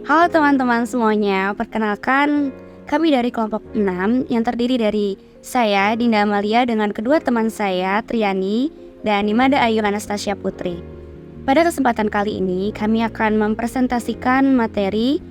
Halo teman-teman semuanya, perkenalkan kami dari kelompok 6 yang terdiri dari saya, Dinda Amalia, dengan kedua teman saya, Triani, dan Nimada Ayu Anastasia Putri. Pada kesempatan kali ini, kami akan mempresentasikan materi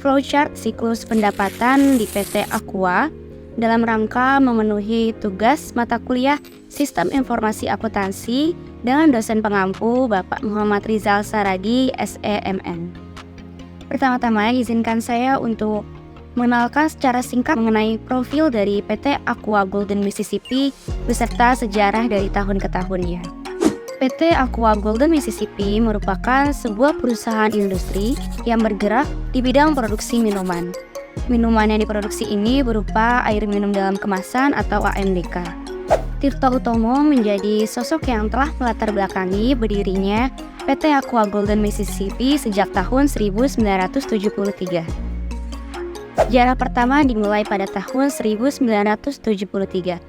flowchart siklus pendapatan di PT Aqua dalam rangka memenuhi tugas mata kuliah Sistem Informasi Akuntansi dengan dosen pengampu Bapak Muhammad Rizal Saragi, SEMN. Pertama-tama, izinkan saya untuk mengenalkan secara singkat mengenai profil dari PT Aqua Golden Mississippi beserta sejarah dari tahun ke tahunnya. PT Aqua Golden Mississippi merupakan sebuah perusahaan industri yang bergerak di bidang produksi minuman. Minuman yang diproduksi ini berupa air minum dalam kemasan atau AMDK. Tirto Utomo menjadi sosok yang telah melatar belakangi berdirinya PT Aqua Golden Mississippi sejak tahun 1973. Sejarah pertama dimulai pada tahun 1973.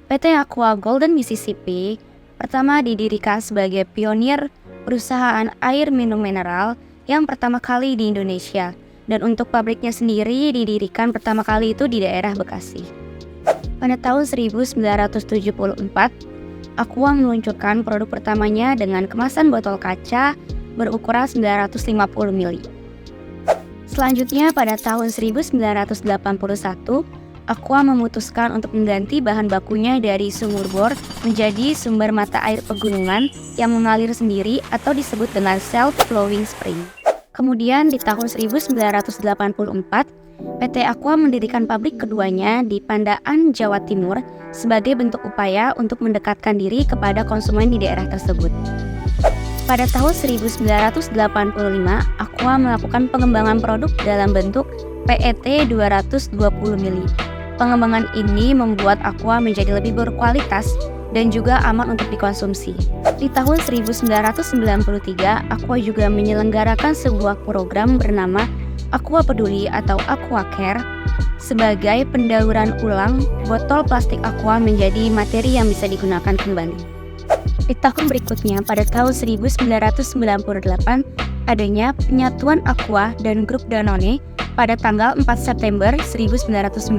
PT Aqua Golden Mississippi pertama didirikan sebagai pionir perusahaan air minum mineral yang pertama kali di Indonesia, dan untuk pabriknya sendiri didirikan pertama kali itu di daerah Bekasi. Pada tahun 1974, Aqua meluncurkan produk pertamanya dengan kemasan botol kaca berukuran 950 ml. Selanjutnya pada tahun 1981, Aqua memutuskan untuk mengganti bahan bakunya dari sumur bor menjadi sumber mata air pegunungan yang mengalir sendiri atau disebut dengan self-flowing spring. Kemudian di tahun 1984, PT Aqua mendirikan pabrik keduanya di Pandaan, Jawa Timur sebagai bentuk upaya untuk mendekatkan diri kepada konsumen di daerah tersebut. Pada tahun 1985, Aqua melakukan pengembangan produk dalam bentuk PET 220 ml. Pengembangan ini membuat Aqua menjadi lebih berkualitas dan juga aman untuk dikonsumsi. Di tahun 1993, Aqua juga menyelenggarakan sebuah program bernama Aqua Peduli atau Aqua Care sebagai pendauran ulang botol plastik Aqua menjadi materi yang bisa digunakan kembali. Di tahun berikutnya, pada tahun 1998, adanya penyatuan Aqua dan grup Danone pada tanggal 4 September 1998.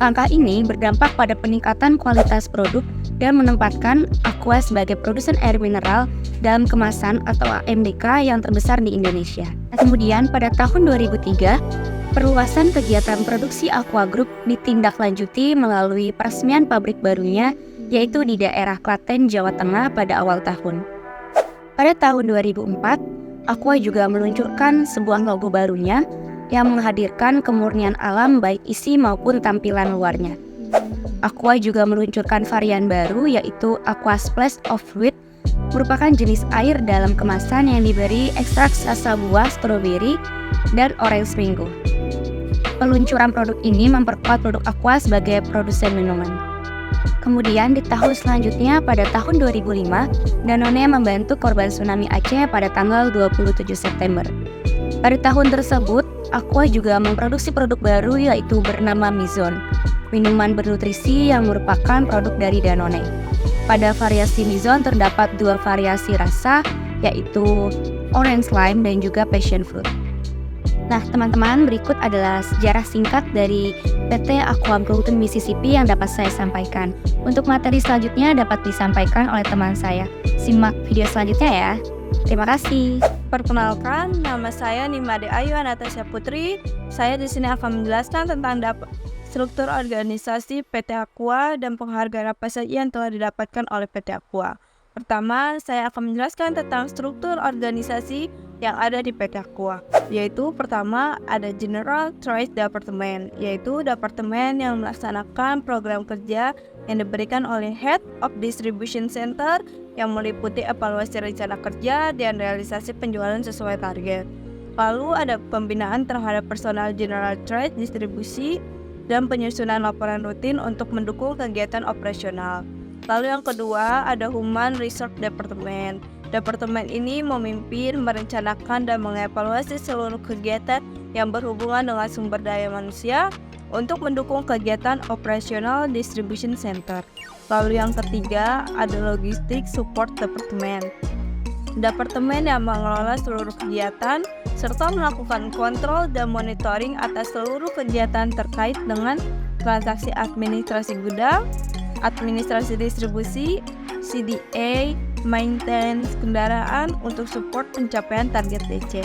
Langkah ini berdampak pada peningkatan kualitas produk dan menempatkan Aqua sebagai produsen air mineral dalam kemasan atau AMDK yang terbesar di Indonesia. Kemudian pada tahun 2003, perluasan kegiatan produksi Aqua Group ditindaklanjuti melalui peresmian pabrik barunya, yaitu di daerah Klaten, Jawa Tengah pada awal tahun. Pada tahun 2004, Aqua juga meluncurkan sebuah logo barunya yang menghadirkan kemurnian alam baik isi maupun tampilan luarnya. Aqua juga meluncurkan varian baru yaitu Aqua Splash of Fruit, merupakan jenis air dalam kemasan yang diberi ekstrak rasa buah stroberi dan orange mango. Peluncuran produk ini memperkuat produk Aqua sebagai produsen minuman. Kemudian di tahun selanjutnya pada tahun 2005, Danone membantu korban tsunami Aceh pada tanggal 27 September. Pada tahun tersebut, Aqua juga memproduksi produk baru yaitu bernama Mizone, minuman bernutrisi yang merupakan produk dari Danone. Pada variasi Mizone terdapat dua variasi rasa, yaitu orange lime dan juga passion fruit. Nah, teman-teman, berikut adalah sejarah singkat dari PT Aqua Golden Mississippi yang dapat saya sampaikan. Untuk materi selanjutnya dapat disampaikan oleh teman saya. Simak video selanjutnya ya. Terima kasih. Perkenalkan, nama saya Nimade Ayu Anastasia Putri. Saya di sini akan menjelaskan tentang struktur organisasi PT Aqua dan penghargaan apa saja yang telah didapatkan oleh PT Aqua. Pertama, saya akan menjelaskan tentang struktur organisasi yang ada di PT Aqua, yaitu pertama ada General Trade Department, yaitu departemen yang melaksanakan program kerja yang diberikan oleh Head of Distribution Center yang meliputi evaluasi rencana kerja dan realisasi penjualan sesuai target. Lalu ada pembinaan terhadap personal General Trade Distribusi dan penyusunan laporan rutin untuk mendukung kegiatan operasional. Lalu yang kedua ada Human Resource Department. Departemen ini memimpin, merencanakan, dan mengevaluasi seluruh kegiatan yang berhubungan dengan sumber daya manusia untuk mendukung kegiatan operasional distribution center. Lalu yang ketiga ada Logistic Support Department. Departemen yang mengelola seluruh kegiatan serta melakukan kontrol dan monitoring atas seluruh kegiatan terkait dengan transaksi administrasi gudang, administrasi distribusi, CDA, maintenance kendaraan untuk support pencapaian target DC.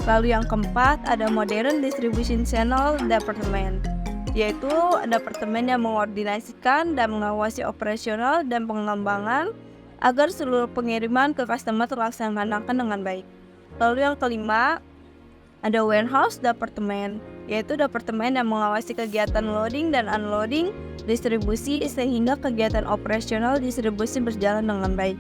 Lalu yang keempat ada Modern Distribution Channel Department, yaitu departemen yang mengordinasikan dan mengawasi operasional dan pengembangan agar seluruh pengiriman ke customer terlaksanakan dengan baik. Lalu yang kelima ada Warehouse Department, yaitu departemen yang mengawasi kegiatan loading dan unloading distribusi sehingga kegiatan operasional distribusi berjalan dengan baik.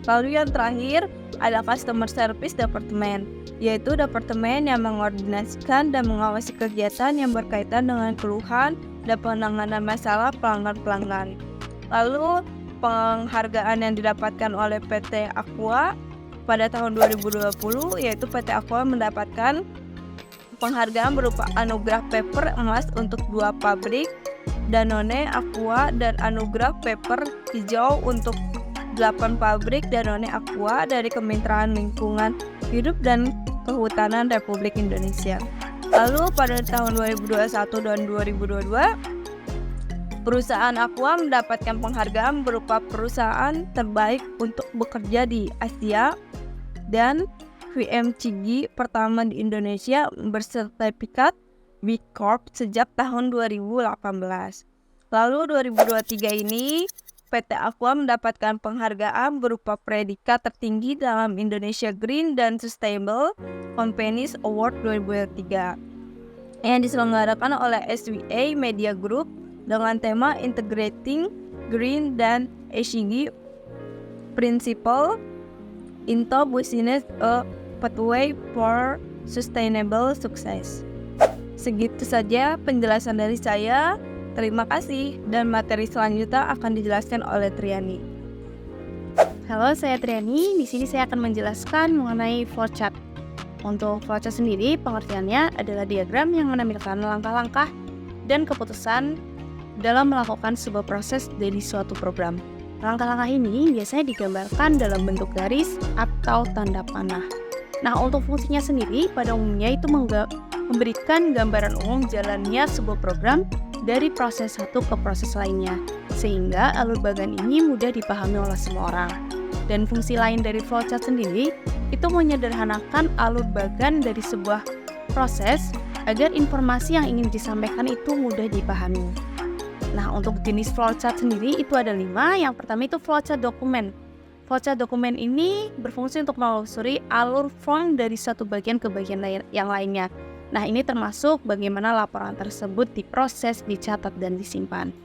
Lalu yang terakhir ada Customer Service Department, yaitu departemen yang mengordinasikan dan mengawasi kegiatan yang berkaitan dengan keluhan dan penanganan masalah pelanggan-pelanggan. Lalu penghargaan yang didapatkan oleh PT Aqua pada tahun 2020, yaitu PT Aqua mendapatkan penghargaan berupa anugerah paper emas untuk 2 pabrik Danone Aqua dan anugerah paper hijau untuk 8 pabrik Danone Aqua dari Kementerian Lingkungan Hidup dan Kehutanan Republik Indonesia. Lalu pada tahun 2021 dan 2022, perusahaan Aqua mendapatkan penghargaan berupa perusahaan terbaik untuk bekerja di Asia dan VMCG pertama di Indonesia bersertifikat B Corp sejak tahun 2018. Lalu 2023 ini PT Aqua mendapatkan penghargaan berupa predikat tertinggi dalam Indonesia Green dan Sustainable Companies Award 2023 yang diselenggarakan oleh SWA Media Group dengan tema Integrating Green dan ESG Principle into Business a Pathway for Sustainable Success. Segitu saja penjelasan dari saya. Terima kasih, dan materi selanjutnya akan dijelaskan oleh Triani. Halo, saya Triani. Di sini saya akan menjelaskan mengenai flowchart. Untuk flowchart sendiri, pengertiannya adalah diagram yang menampilkan langkah-langkah dan keputusan dalam melakukan sebuah proses dari suatu program. Langkah-langkah ini biasanya digambarkan dalam bentuk garis atau tanda panah. Nah, untuk fungsinya sendiri, pada umumnya itu memberikan gambaran umum jalannya sebuah program dari proses satu ke proses lainnya, sehingga alur bagan ini mudah dipahami oleh semua orang. Dan fungsi lain dari flowchart sendiri itu menyederhanakan alur bagan dari sebuah proses agar informasi yang ingin disampaikan itu mudah dipahami. Nah, untuk jenis flowchart sendiri itu ada 5. Yang pertama itu flowchart dokumen. Flowchart dokumen ini berfungsi untuk menelusuri alur form dari satu bagian ke bagian yang lainnya. Nah, ini termasuk bagaimana laporan tersebut diproses, dicatat, dan disimpan.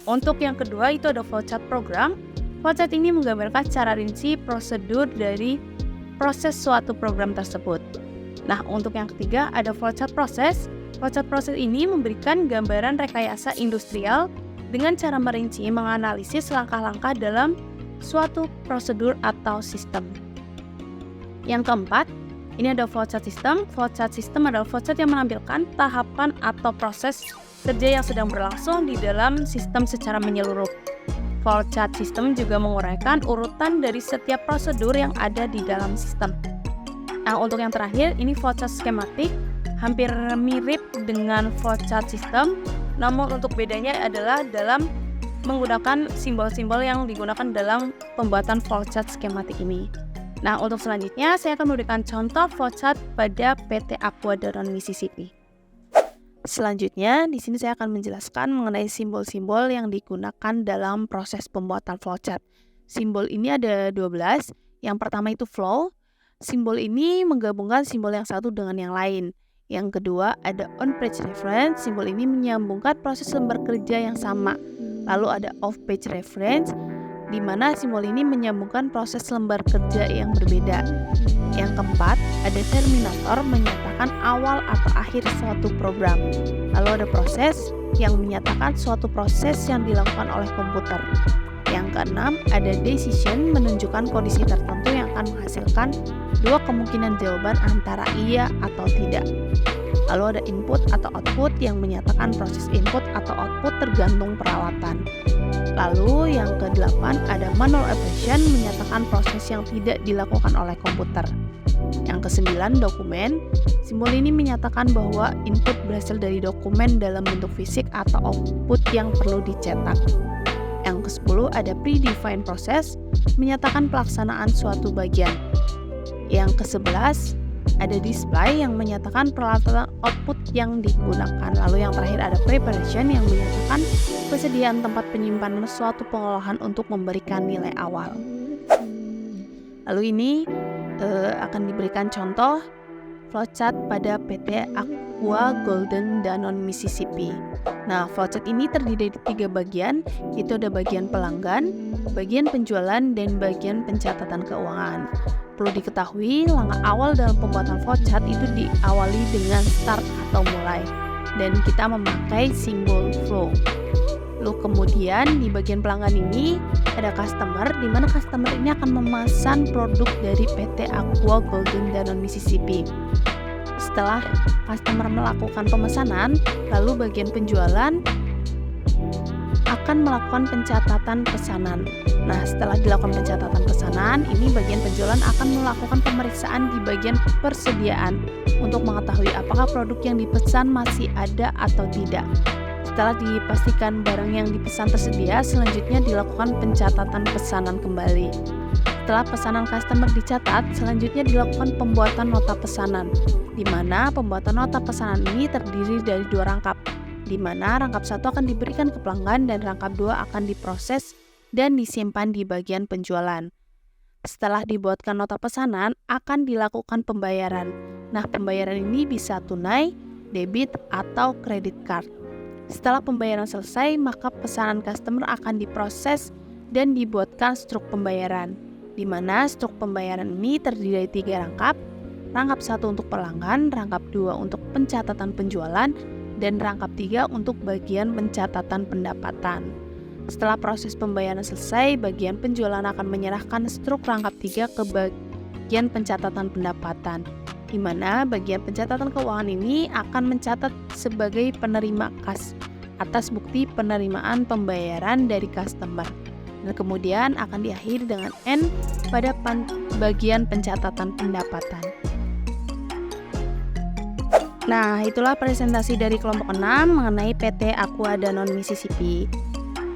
Untuk yang kedua itu ada flowchart program. Flowchart ini menggambarkan cara rinci prosedur dari proses suatu program tersebut. Nah, untuk yang ketiga ada flowchart proses. Flowchart proses ini memberikan gambaran rekayasa industrial dengan cara merinci menganalisis langkah-langkah dalam suatu prosedur atau sistem. Yang keempat, ini ada flowchart system. Flowchart system adalah flowchart yang menampilkan tahapan atau proses kerja yang sedang berlangsung di dalam sistem secara menyeluruh. Flowchart system juga menguraikan urutan dari setiap prosedur yang ada di dalam sistem. Nah, untuk yang terakhir, ini flowchart skematik. Hampir mirip dengan flowchart system, namun untuk bedanya adalah dalam menggunakan simbol-simbol yang digunakan dalam pembuatan flowchart skematik ini. Nah, untuk selanjutnya saya akan memberikan contoh flowchart pada PT Aqua Danone Mississippi. Selanjutnya, di sini saya akan menjelaskan mengenai simbol-simbol yang digunakan dalam proses pembuatan flowchart. Simbol ini ada 12. Yang pertama itu flow. Simbol ini menggabungkan simbol yang satu dengan yang lain. Yang kedua ada on-page reference. Simbol ini menyambungkan proses lembar kerja yang sama. Lalu ada off-page reference, di mana simbol ini menyambungkan proses lembar kerja yang berbeda. Yang keempat, ada terminator menyatakan awal atau akhir suatu program. Lalu ada proses yang menyatakan suatu proses yang dilakukan oleh komputer. Yang keenam, ada decision menunjukkan kondisi tertentu yang akan menghasilkan dua kemungkinan jawaban antara iya atau tidak. Lalu ada input atau output yang menyatakan proses input atau output tergantung peralatan. Lalu yang ke-8 ada manual operation menyatakan proses yang tidak dilakukan oleh komputer. Yang ke-9, dokumen. Simbol ini menyatakan bahwa input berasal dari dokumen dalam bentuk fisik atau output yang perlu dicetak. Yang ke-10 ada predefined process, menyatakan pelaksanaan suatu bagian. Yang ke-11 ada display yang menyatakan peralatan output yang digunakan. Lalu yang terakhir ada preparation yang menyatakan persediaan tempat penyimpanan suatu pengolahan untuk memberikan nilai awal. Lalu ini akan diberikan contoh flowchart pada PT Aqua Golden Danone Mississippi. Nah, flowchart ini terdiri dari 3 bagian, yaitu ada bagian pelanggan, bagian penjualan, dan bagian pencatatan keuangan. Perlu diketahui, langkah awal dalam pembuatan flowchart itu diawali dengan start atau mulai, dan kita memakai simbol flow. Lalu kemudian di bagian pelanggan ini ada customer, di mana customer ini akan memesan produk dari PT Aqua Golden Danone Mississippi. Setelah customer melakukan pemesanan, lalu bagian penjualan akan melakukan pencatatan pesanan. Nah, setelah dilakukan pencatatan pesanan, ini bagian penjualan akan melakukan pemeriksaan di bagian persediaan untuk mengetahui apakah produk yang dipesan masih ada atau tidak. Setelah dipastikan barang yang dipesan tersedia, selanjutnya dilakukan pencatatan pesanan kembali. Setelah pesanan customer dicatat, selanjutnya dilakukan pembuatan nota pesanan, di mana pembuatan nota pesanan ini terdiri dari 2 rangkap, di mana rangkap 1 akan diberikan ke pelanggan dan rangkap 2 akan diproses dan disimpan di bagian penjualan. Setelah dibuatkan nota pesanan, akan dilakukan pembayaran. Nah, pembayaran ini bisa tunai, debit, atau credit card. Setelah pembayaran selesai, maka pesanan customer akan diproses dan dibuatkan struk pembayaran, di mana struk pembayaran ini terdiri dari 3 rangkap, rangkap 1 untuk pelanggan, rangkap 2 untuk pencatatan penjualan, dan rangkap 3 untuk bagian pencatatan pendapatan. Setelah proses pembayaran selesai, bagian penjualan akan menyerahkan struk rangkap 3 ke bagian pencatatan pendapatan, di mana bagian pencatatan keuangan ini akan mencatat sebagai penerima kas atas bukti penerimaan pembayaran dari customer. Dan kemudian akan diakhiri dengan N pada bagian pencatatan pendapatan. Nah, itulah presentasi dari kelompok 6 mengenai PT Aqua Danone Mississippi.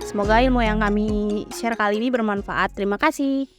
Semoga ilmu yang kami share kali ini bermanfaat. Terima kasih.